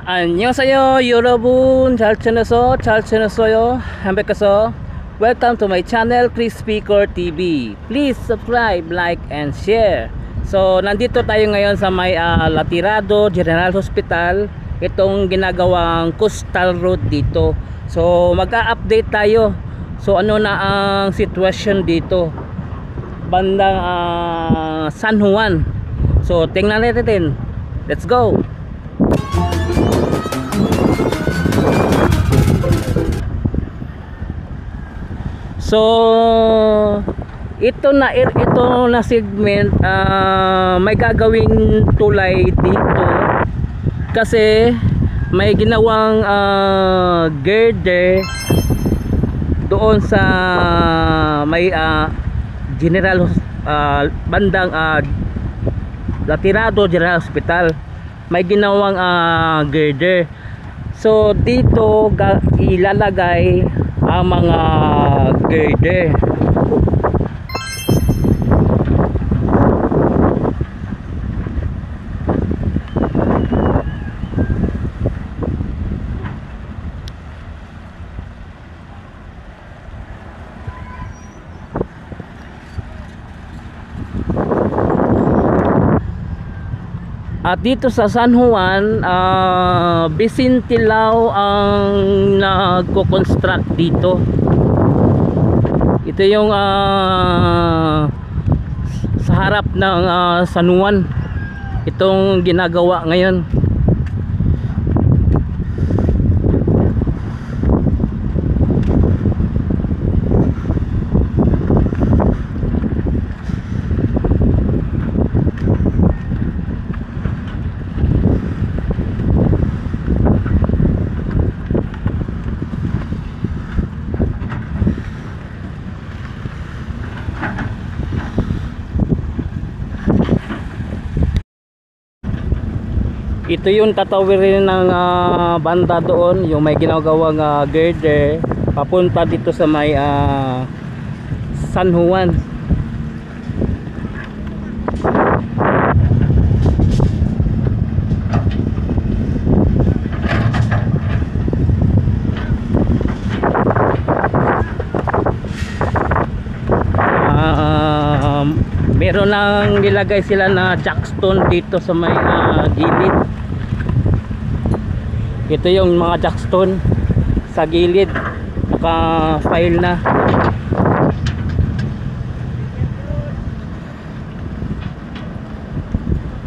안녕하세요 여러분. 잘 지냈어요? 행복했어? Welcome to my channel Chris Speaker TV. Please subscribe, like and share. So nandito tayo ngayon sa may Latirado General Hospital, itong ginagawang coastal road dito. So mag-a-update tayo. So ano na ang sitwasyon dito bandang San Juan. So tingnan natin. Let's go. So ito na segment, may gagawing tulay dito kasi may ginawang girder doon sa may general bandang Latirado General Hospital. May ginawang girder. So dito ilalagay ang mga girder. At dito sa San Juan, Vicente Lau ang nagko-construct dito. Ito yung sa harap ng San Juan, itong ginagawa ngayon. Ito yung tatawirin ng banda doon, yung may ginagawang girder papunta dito sa may San Juan. Meron lang nilagay sila na jackstone dito sa may gilid. Ito yung mga jackstone sa gilid, naka-file na.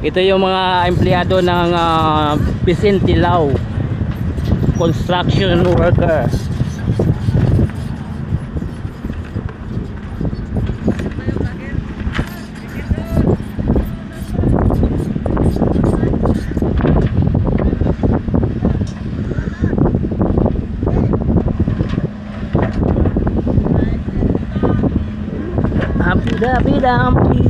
Ito yung mga empleyado ng Vicente Lau construction workers. Dumpy.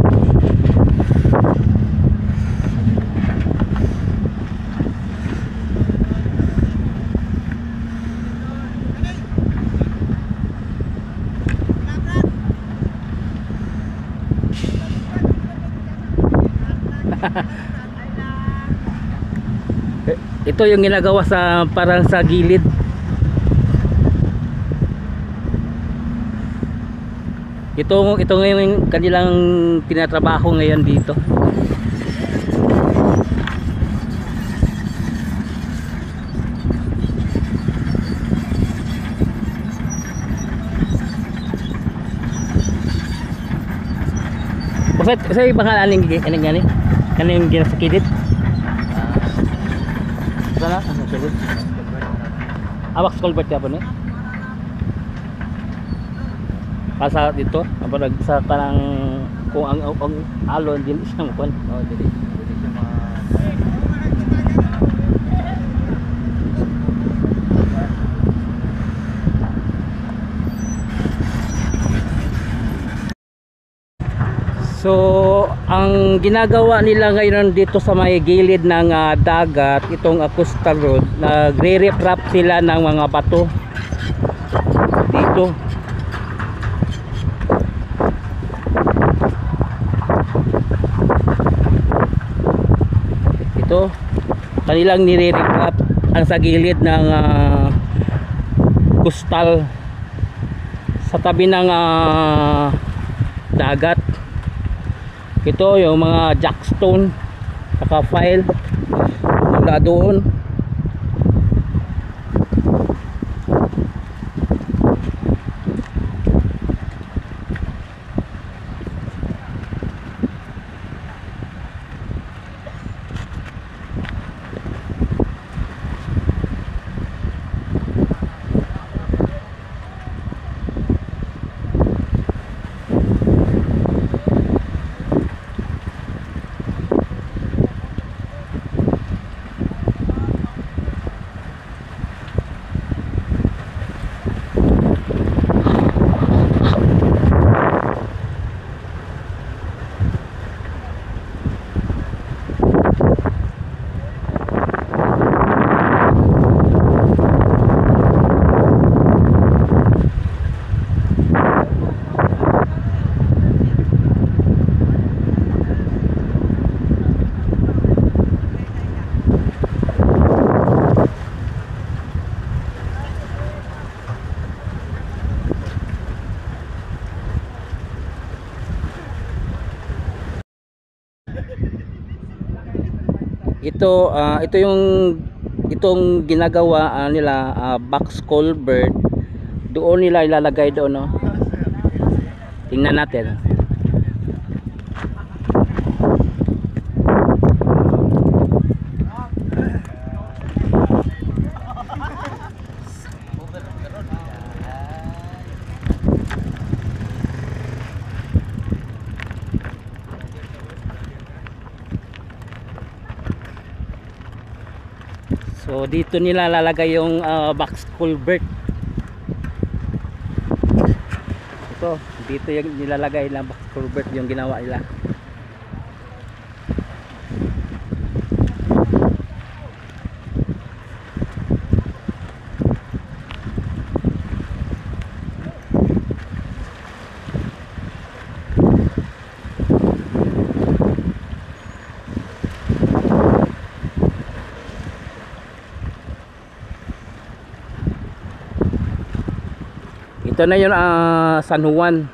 Ito yung ginagawa sa parang sa gilid. Ito ngayon kanilang tinatrabaho ngayon dito. Bakit sa pangalan ning gani? Kaning ginasakidit? Sana ang sakidit. Awak Colbert ya po ni? Pasa dito apa sa kanang kung ang alon din isang kon dili siya So ang ginagawa nila ngayon dito sa may gilid ng dagat, itong coastal road, nagre-reprap sila ng mga bato dito. Ito kanilang nire-reprap ang sa gilid ng coastal, sa tabi ng dagat. Ito yung mga jackstone naka-file mula doon. Ito yung itong ginagawa nila, box culvert. Doon nila ilalagay doon, no. Tingnan natin. So dito nila lalagay yung box culvert. Ito, dito yung nilalagay ng box culvert, yung ginawa nila. Ito na yung San Juan.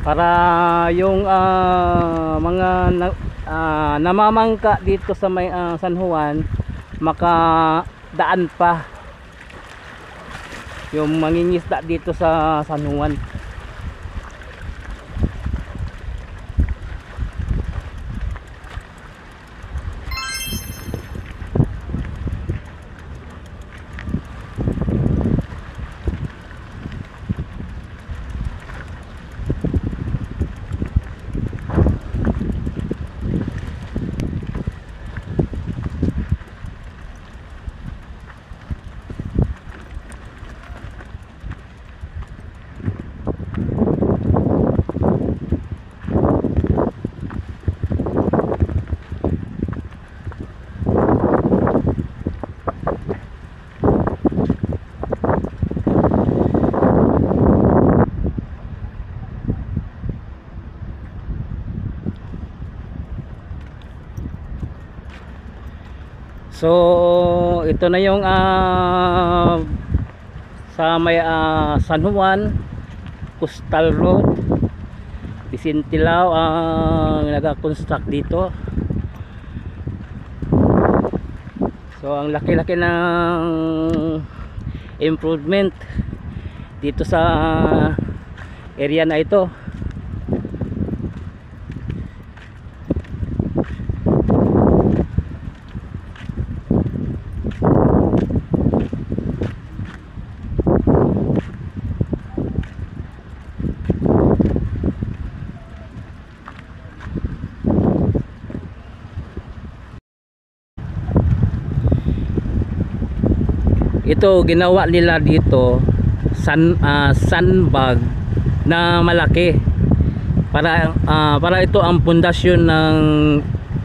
Para yung mga namamangka dito sa may San Juan makadaan pa, yung mangingisda dito sa San Juan. So ito na yung sa may San Juan Coastal Road. Bisintilao ang nag-construct dito. So ang laki-laki ng improvement dito sa area na ito. ito ginawa nila dito sandbag na malaki para ito ang pundasyon ng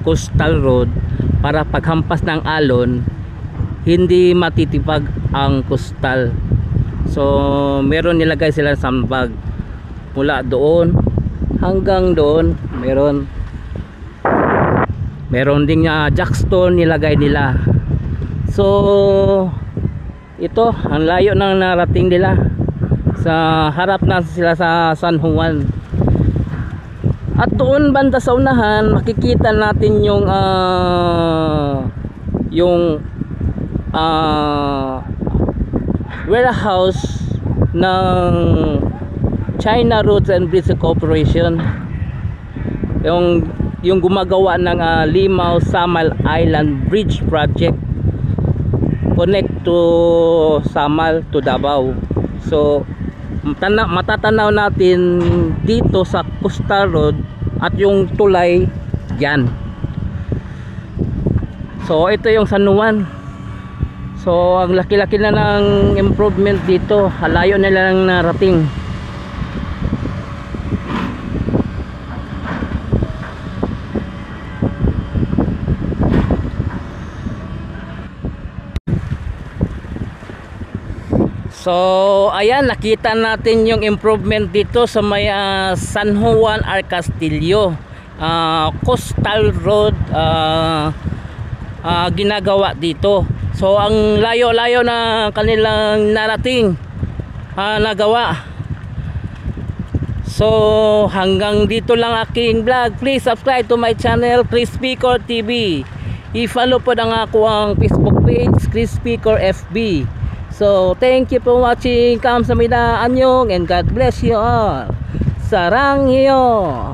coastal road, para paghampas ng alon hindi matitipag ang coastal. So meron nilagay sila sandbag mula doon hanggang doon. Meron ding jackstone nilagay nila. So ito ang layo ng narating nila. Sa harap na sila sa San Juan. At doon banda sa unahan makikita natin yung warehouse ng China Roads and Bridges Corporation, yung gumagawa ng Limao Samal Island Bridge Project, connect to Samal to Davao. So matatanaw natin dito sa Coastal Road at yung tulay dyan. So ito yung San Juan. So ang laki-laki na ng improvement dito, halayo nila lang narating. So ayan, nakita natin yung improvement dito sa may San Juan R. Castillo Coastal Road ginagawa dito. So ang layo-layo na kanilang narating nagawa. So hanggang dito lang aking vlog. Please subscribe to my channel Chris Picor TV. I-follow po na nga ako ang Facebook page Chris Picor FB. So thank you for watching. Kamsahamnida, anyong, and God bless you all. Sarang iyo.